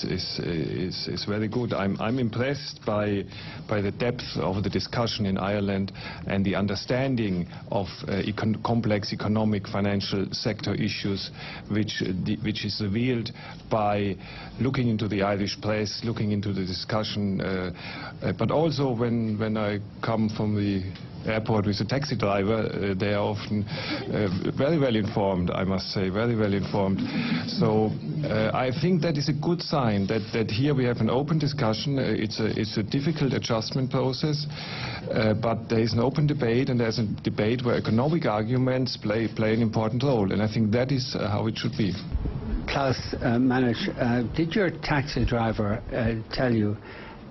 is very good. I'm impressed by the depth of the discussion in Ireland and the understanding of complex economic financial sector issues which is revealed by looking into the Irish press, looking into the discussion, but also when I come from the airport with a taxi driver, they are often very well informed, I must say, very well informed. So I think that is a good sign that here we have an open discussion. It's a difficult adjustment process, but there is an open debate, and there's a debate where economic arguments play an important role, and I think that is how it should be. Klaus Masuch, did your taxi driver tell you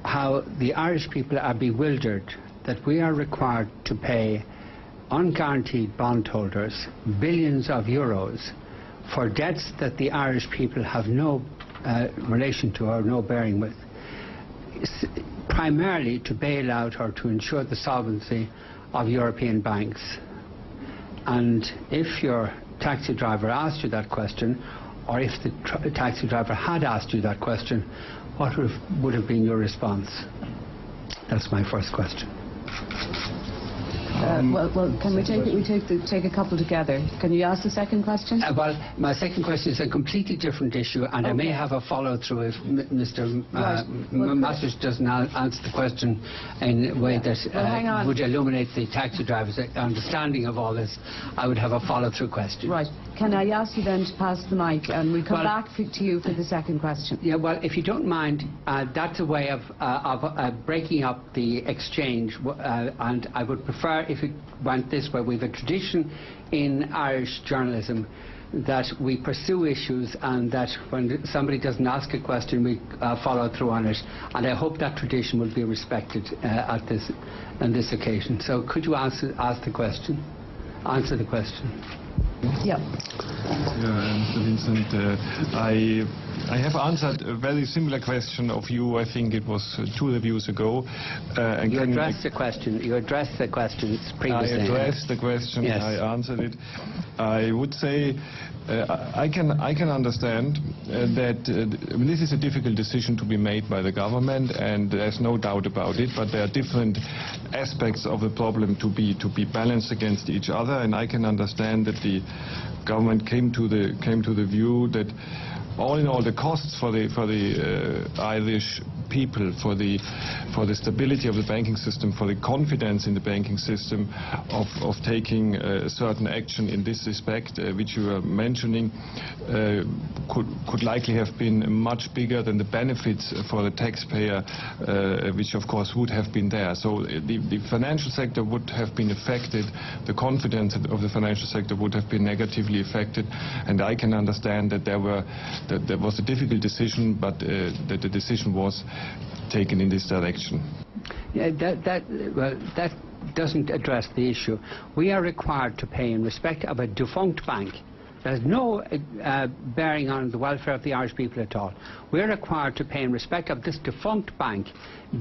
how the Irish people are bewildered that we are required to pay unguaranteed bondholders billions of euros for debts that the Irish people have no relation to or no bearing with, primarily to bail out or to ensure the solvency of European banks? And if your taxi driver asked you that question, or if the taxi driver had asked you that question, what would have been your response? That's my first question. Well, can we take a couple together? Can you ask the second question? Well, my second question is a completely different issue, and okay. I may have a follow-through if Mr. Masuch doesn't answer the question in a way that would illuminate the taxi driver's understanding of all this. I would have a follow-through question. Right. Can I ask you then to pass the mic, and we'll come back to you for the second question? Yeah, well, if you don't mind, that's a way of breaking up the exchange, and I would prefer if it went this way. We have a tradition in Irish journalism that we pursue issues, and that when somebody doesn't ask a question, we follow through on it, and I hope that tradition will be respected on this occasion. So could you answer the question? Answer the question. Yeah. Mr. Vincent, I have answered a very similar question of you. I think it was 2 reviews ago. You addressed the question. You addressed the questions previously. I addressed the question. Yes. I answered it. I would say I can understand that this is a difficult decision to be made by the government, and there's no doubt about it. But there are different aspects of the problem to be balanced against each other, and I can understand that the government came to the view that all in all, the costs for the Irish people, for the stability of the banking system, for the confidence in the banking system, of taking certain action in this respect, which you were mentioning, could likely have been much bigger than the benefits for the taxpayer, which of course would have been there. So the financial sector would have been affected, the confidence of the financial sector would have been negatively affected, and I can understand that there was a difficult decision, but that the decision was taken in this direction. Yeah, that doesn't address the issue. We are required to pay in respect of a defunct bank. There's no bearing on the welfare of the Irish people at all. We're required to pay in respect of this defunct bank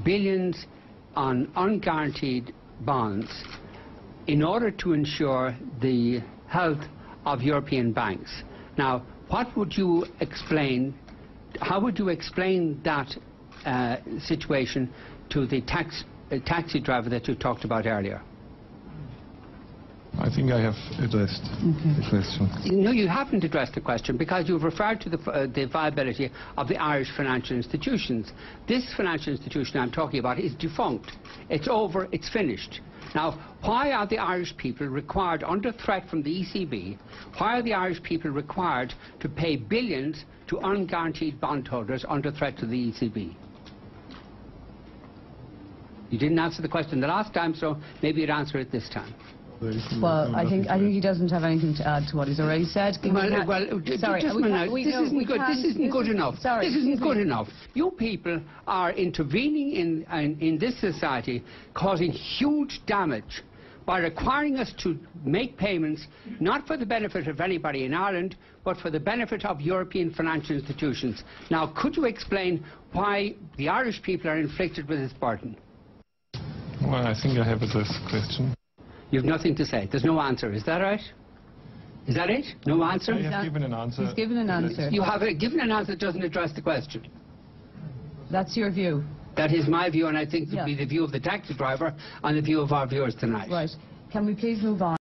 billions on unguaranteed bonds in order to ensure the health of European banks. Now, what would you explain, how would you explain that situation to the taxi driver that you talked about earlier? I think I have addressed the question. No, you haven't addressed the question, because you've referred to the viability of the Irish financial institutions. This financial institution I'm talking about is defunct. It's over, it's finished. Now, why are the Irish people required, under threat from the ECB, why are the Irish people required to pay billions to unguaranteed bondholders under threat to the ECB? You didn't answer the question the last time, so maybe you'd answer it this time. Well, I think he doesn't have anything to add to what he's already said. Sorry, this isn't good enough. Sorry, this isn't good enough. You people are intervening in this society, causing huge damage by requiring us to make payments not for the benefit of anybody in Ireland, but for the benefit of European financial institutions. Now, could you explain why the Irish people are inflicted with this burden? Well, I think I have addressed the question. You've nothing to say. There's no answer. Is that right? Is that it? No answer? I have given an answer. He's given an answer. You have given an answer that doesn't address the question. That's your view? That is my view, and I think it would be the view of the taxi driver and the view of our viewers tonight. Right. Can we please move on?